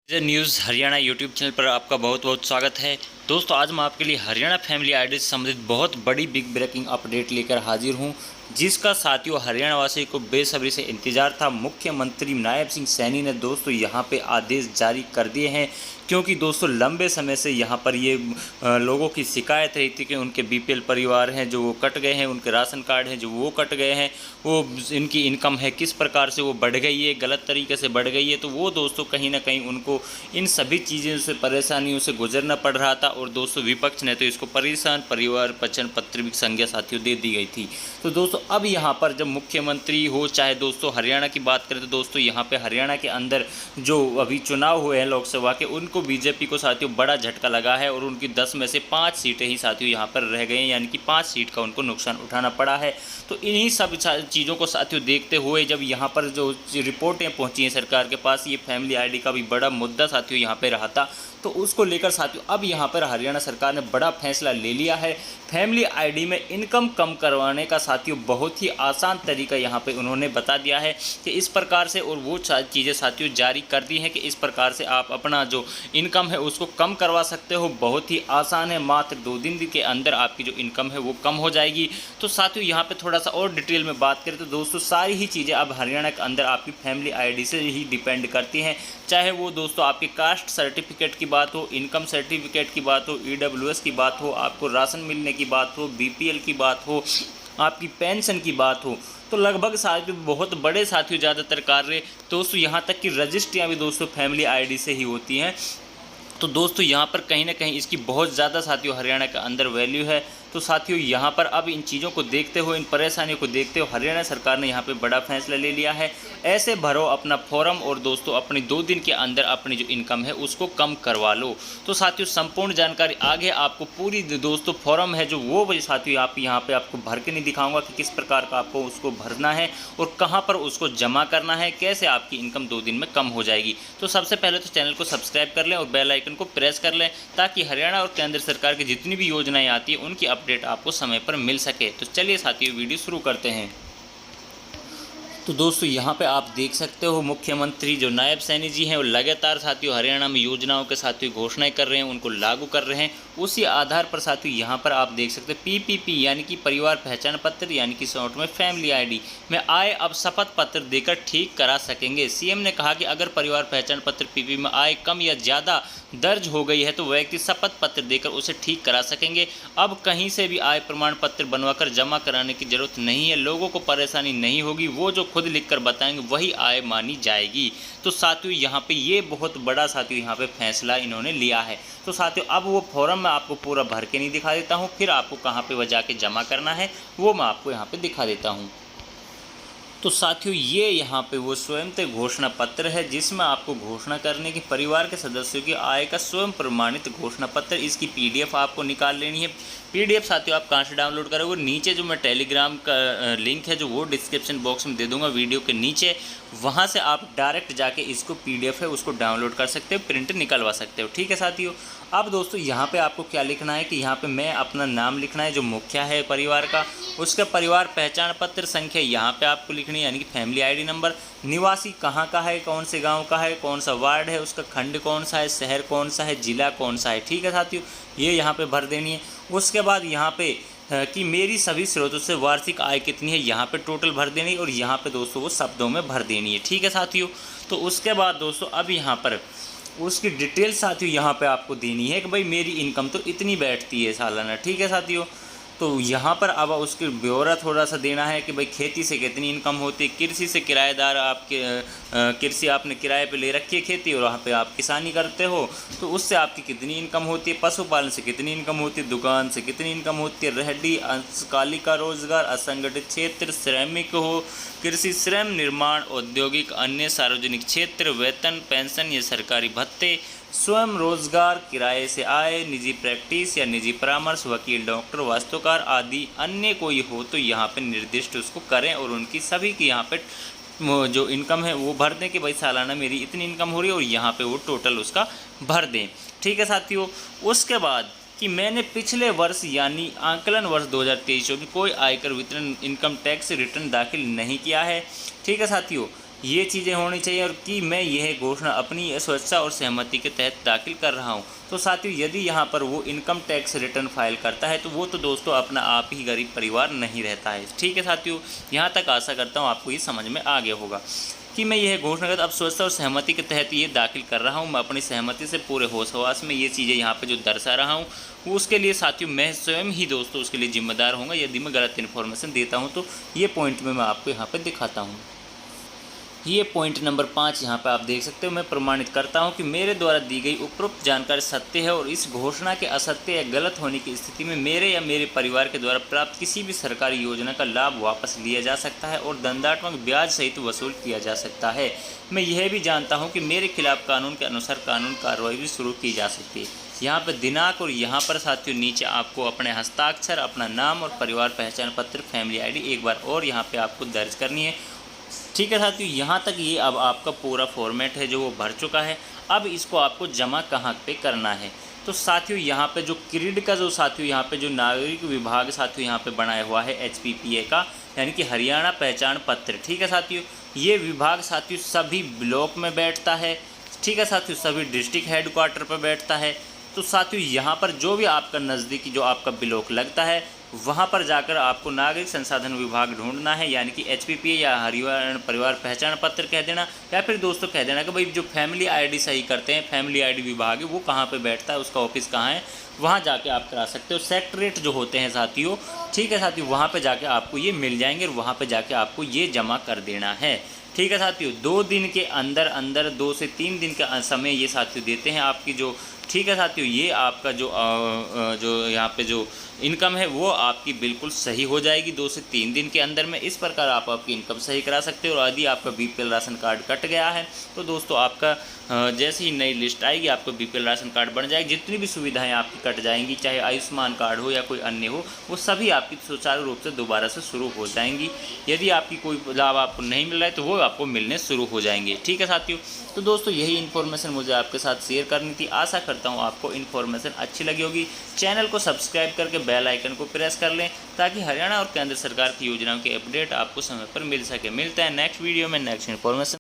News Haryana YouTube channel पर आपका बहुत बहुत स्वागत है। दोस्तों, आज मैं आपके लिए हरियाणा फैमिली आईडी से संबंधित बहुत बड़ी बिग ब्रेकिंग अपडेट लेकर हाजिर हूं, जिसका साथियों हरियाणा वासी को बेसब्री से इंतजार था। मुख्यमंत्री नायब सिंह सैनी ने दोस्तों यहां पे आदेश जारी कर दिए हैं, क्योंकि दोस्तों लंबे समय से यहां पर ये लोगों की शिकायत रही थी कि उनके बीपीएल परिवार हैं जो वो कट गए हैं, उनके राशन कार्ड हैं जो वो कट गए हैं, वो इनकी इनकम है किस प्रकार से वो बढ़ गई है, गलत तरीके से बढ़ गई है। तो वो दोस्तों कहीं ना कहीं उनको इन सभी चीज़ों से परेशानियों से गुजरना पड़ रहा था। और दोस्तों विपक्ष ने तो इसको परेशान परिवार वचन पत्र भी संज्ञा साथियों दे दी गई थी। तो दोस्तों अब यहाँ पर जब मुख्यमंत्री हो, चाहे दोस्तों हरियाणा की बात करें तो दोस्तों यहाँ पे हरियाणा के अंदर जो अभी चुनाव हुए हैं लोकसभा के, उनको बीजेपी को साथियों बड़ा झटका लगा है और उनकी 10 में से 5 सीटें ही साथियों यहाँ पर रह गई हैं, यानी कि 5 सीट का उनको नुकसान उठाना पड़ा है। तो इन्हीं सब चीज़ों को साथियों देखते हुए जब यहाँ पर जो रिपोर्टें पहुँची हैं सरकार के पास, ये फैमिली आईडी का भी बड़ा मुद्दा साथियों यहाँ पे रहा था, तो उसको लेकर साथियों अब यहाँ पर हरियाणा सरकार ने बड़ा फैसला ले लिया है। फैमिली आईडी में इनकम कम करवाने का साथियों बहुत ही आसान तरीका यहाँ पे उन्होंने बता दिया है कि इस प्रकार से, और वो चीज़ें साथियों जारी कर दी हैं कि इस प्रकार से आप अपना जो इनकम है उसको कम करवा सकते हो। बहुत ही आसान है, मात्र 2 दिन के अंदर आपकी जो इनकम है वो कम हो जाएगी। तो साथियों यहाँ पे थोड़ा सा और डिटेल में बात करें तो दोस्तों सारी ही चीज़ें अब हरियाणा के अंदर आपकी फैमिली आईडी से ही डिपेंड करती हैं, चाहे वो दोस्तों आपके कास्ट सर्टिफिकेट की बात हो, इनकम सर्टिफिकेट की बात हो, ईडब्ल्यूएस की बात हो, आपको राशन मिलने की बात हो, बीपीएल की बात हो, आपकी पेंशन की बात हो। तो लगभग साथियों बहुत बड़े साथियों ज़्यादातर कार्य दोस्तों यहाँ तक कि रजिस्ट्रियाँ भी दोस्तों फैमिली आईडी से ही होती हैं। तो दोस्तों यहाँ पर कहीं ना कहीं इसकी बहुत ज़्यादा साथियों हरियाणा के अंदर वैल्यू है। तो साथियों यहाँ पर अब इन चीज़ों को देखते हुए, इन परेशानियों को देखते हुए हरियाणा सरकार ने यहाँ पे बड़ा फैसला ले लिया है। ऐसे भरो अपना फॉर्म और दोस्तों अपनी 2 दिन के अंदर अपनी जो इनकम है उसको कम करवा लो। तो साथियों संपूर्ण जानकारी आगे आपको पूरी दोस्तों फॉर्म है जो वो साथियों आप यहाँ पे आपको भर के नहीं दिखाऊंगा कि किस प्रकार का आपको उसको भरना है और कहाँ पर उसको जमा करना है, कैसे आपकी इनकम 2 दिन में कम हो जाएगी। तो सबसे पहले तो चैनल को सब्सक्राइब कर लें और बेल आइकन को प्रेस कर लें, ताकि हरियाणा और केंद्र सरकार की जितनी भी योजनाएं आती है उनकी अपडेट आपको समय पर मिल सके। तो चलिए साथियों वीडियो शुरू करते हैं। तो दोस्तों यहाँ पे आप देख सकते हो मुख्यमंत्री जो नायब सैनी जी हैं वो लगातार साथियों हरियाणा में योजनाओं के साथियों घोषणाएं कर रहे हैं, उनको लागू कर रहे हैं। उसी आधार पर साथियों यहाँ पर आप देख सकते हैं पीपीपी यानी कि परिवार पहचान पत्र यानी कि शॉर्ट में फैमिली आईडी में आय अब शपथ पत्र देकर ठीक करा सकेंगे। सीएम ने कहा कि अगर परिवार पहचान पत्र पीपीपी में आय कम या ज़्यादा दर्ज हो गई है तो व्यक्ति शपथ पत्र देकर उसे ठीक करा सकेंगे। अब कहीं से भी आय प्रमाण पत्र बनवाकर जमा कराने की जरूरत नहीं है, लोगों को परेशानी नहीं होगी, वो जो खुद लिखकर बताएंगे वही आय मानी जाएगी। तो साथियों यहाँ पे ये बहुत बड़ा साथियों यहाँ पे फैसला इन्होंने लिया है। तो साथियों अब वो फॉर्म मैं आपको पूरा भर के नहीं दिखा देता हूँ, फिर आपको कहाँ पे वह जाके जमा करना है वो मैं आपको यहाँ पे दिखा देता हूँ। तो साथियों ये यहाँ पे वो स्वयं ते घोषणा पत्र है, जिसमें आपको घोषणा करने की परिवार के सदस्यों की आय का स्वयं प्रमाणित घोषणा पत्र, इसकी पीडीएफ आपको निकाल लेनी है। पीडीएफ साथियों आप कहाँ से डाउनलोड करोगे, नीचे जो मैं टेलीग्राम का लिंक है जो वो डिस्क्रिप्शन बॉक्स में दे दूंगा वीडियो के नीचे, वहाँ से आप डायरेक्ट जाके इसको पीडीएफ है उसको डाउनलोड कर सकते हो, प्रिंट निकलवा सकते हो। ठीक है साथियों, अब दोस्तों यहाँ पे आपको क्या लिखना है कि यहाँ पे मैं अपना नाम लिखना है जो मुखिया है परिवार का, उसका परिवार पहचान पत्र संख्या यहाँ पे आपको लिखनी है यानी कि फैमिली आईडी नंबर, निवासी कहाँ का है, कौन से गांव का है, कौन सा वार्ड है, उसका खंड कौन सा है, शहर कौन सा है, जिला कौन सा है। ठीक है साथियों, ये यहाँ पे भर देनी है। उसके बाद यहाँ पे कि मेरी सभी स्रोतों से वार्षिक आय कितनी है, यहाँ पे टोटल भर देनी है और यहाँ पे दोस्तों वो शब्दों में भर देनी है। ठीक है साथियों, तो उसके बाद दोस्तों अब यहाँ पर उसकी डिटेल साथियों यहाँ पे आपको देनी है कि भाई मेरी इनकम तो इतनी बैठती है सालाना। ठीक है साथियों, तो यहाँ पर अब उसके ब्यौरा थोड़ा सा देना है कि भाई खेती से कितनी इनकम होती है, कृषि से किराएदार आपके कृषि आपने किराए पे ले रखी है खेती और वहाँ पे आप किसानी करते हो तो उससे आपकी कितनी इनकम होती है, पशुपालन से कितनी इनकम होती है, दुकान से कितनी इनकम होती है, रेहड़ी अंशकालिक का रोजगार, असंगठित क्षेत्र, श्रमिक हो, कृषि, श्रम, निर्माण, औद्योगिक, अन्य सार्वजनिक क्षेत्र, वेतन, पेंशन या सरकारी भत्ते, स्वयं रोजगार, किराए से आय, निजी प्रैक्टिस या निजी परामर्श, वकील, डॉक्टर, वास्तुकार आदि अन्य कोई हो तो यहाँ पे निर्दिष्ट उसको करें और उनकी सभी की यहाँ पे जो इनकम है वो भर दें कि भाई सालाना मेरी इतनी इनकम हो रही है और यहाँ पे वो टोटल उसका भर दें। ठीक है साथियों, उसके बाद कि मैंने पिछले वर्ष यानी आंकलन वर्ष 2023 में कोई आयकर वितरण इनकम टैक्स रिटर्न दाखिल नहीं किया है। ठीक है साथियों, ये चीज़ें होनी चाहिए और कि मैं यह घोषणा अपनी स्वेच्छा और सहमति के तहत दाखिल कर रहा हूँ। तो साथियों, यदि यहाँ पर वो इनकम टैक्स रिटर्न फाइल करता है तो वो तो दोस्तों अपना आप ही गरीब परिवार नहीं रहता है। ठीक है साथियों, यहाँ तक आशा करता हूँ आपको ये समझ में आ गया होगा कि मैं यह घोषणा अब स्वेच्छा और सहमति के तहत ये दाखिल कर रहा हूँ। मैं अपनी सहमति से पूरे होश हवास में ये चीज़ें यहाँ पे जो दर्शा रहा हूँ, वो उसके लिए साथियों मैं स्वयं ही दोस्तों उसके लिए जिम्मेदार होऊंगा। यदि मैं गलत इन्फॉर्मेशन देता हूँ तो ये पॉइंट में मैं आपको यहाँ पे दिखाता हूँ। ये पॉइंट नंबर 5 यहाँ पे आप देख सकते हो। मैं प्रमाणित करता हूँ कि मेरे द्वारा दी गई उपरोक्त जानकारी सत्य है और इस घोषणा के असत्य या गलत होने की स्थिति में मेरे या मेरे परिवार के द्वारा प्राप्त किसी भी सरकारी योजना का लाभ वापस लिया जा सकता है और दंडात्मक ब्याज सहित वसूल किया जा सकता है। मैं यह भी जानता हूँ कि मेरे खिलाफ कानून के अनुसार कानून कार्रवाई भी शुरू की जा सकती है। यहाँ पर दिनांक और यहाँ पर साथियों नीचे आपको अपने हस्ताक्षर, अपना नाम और परिवार पहचान पत्र, फैमिली आईडी एक बार और यहाँ पे आपको दर्ज करनी है। ठीक है साथियों, यहाँ तक ये अब आपका पूरा फॉर्मेट है जो वो भर चुका है। अब इसको आपको जमा कहाँ पे करना है, तो साथियों यहाँ पे जो क्रीड का जो साथियों यहाँ पे जो नागरिक विभाग साथियों यहाँ पे बनाया हुआ है HPPA का, यानी कि हरियाणा पहचान पत्र। ठीक है साथियों, ये विभाग साथियों सभी ब्लॉक में बैठता है। ठीक है साथियों, सभी डिस्ट्रिक्ट हेडक्वार्टर पर बैठता है। तो साथियों यहाँ पर जो भी आपका नज़दीकी जो आपका ब्लॉक लगता है वहाँ पर जाकर आपको नागरिक संसाधन विभाग ढूंढना है, यानी कि HPPA या हरियाणा परिवार पहचान पत्र कह देना, या फिर दोस्तों कह देना कि भाई जो फैमिली आईडी सही करते हैं, फैमिली आईडी विभाग है वो कहाँ पे बैठता है, उसका ऑफिस कहाँ है, वहाँ जाके आप करा सकते हो। सेक्रेटरीट जो होते हैं साथियों, ठीक है साथियों, वहाँ पर जाके आपको ये मिल जाएंगे और वहाँ पर जाके आपको ये जमा कर देना है। ठीक है साथियों, 2 दिन के अंदर अंदर 2 से 3 दिन का समय ये साथियों देते हैं आपकी जो। ठीक है साथियों, ये आपका जो यहाँ पे जो इनकम है वो आपकी बिल्कुल सही हो जाएगी 2 से 3 दिन के अंदर में। इस प्रकार आप आपकी इनकम सही करा सकते हो। और यदि आपका BPL राशन कार्ड कट गया है तो दोस्तों आपका जैसे ही नई लिस्ट आएगी आपको BPL राशन कार्ड बन जाएगी। जितनी भी सुविधाएं आपकी कट जाएंगी, चाहे आयुष्मान कार्ड हो या कोई अन्य हो, वो सभी आपकी सुचारू रूप से दोबारा से शुरू हो जाएंगी। यदि आपकी कोई लाभ आपको नहीं मिल रहा है तो वो आपको मिलने शुरू हो जाएंगे। ठीक है साथियों, तो दोस्तों यही इन्फॉर्मेशन मुझे आपके साथ शेयर करनी थी। आशा करता हूँ आपको इन्फॉर्मेशन अच्छी लगी होगी। चैनल को सब्सक्राइब करके बेल आइकन को प्रेस कर लें ताकि हरियाणा और केंद्र सरकार की योजनाओं के अपडेट आपको समय पर मिल सके। मिलता है नेक्स्ट वीडियो में नेक्स्ट इन्फॉर्मेशन।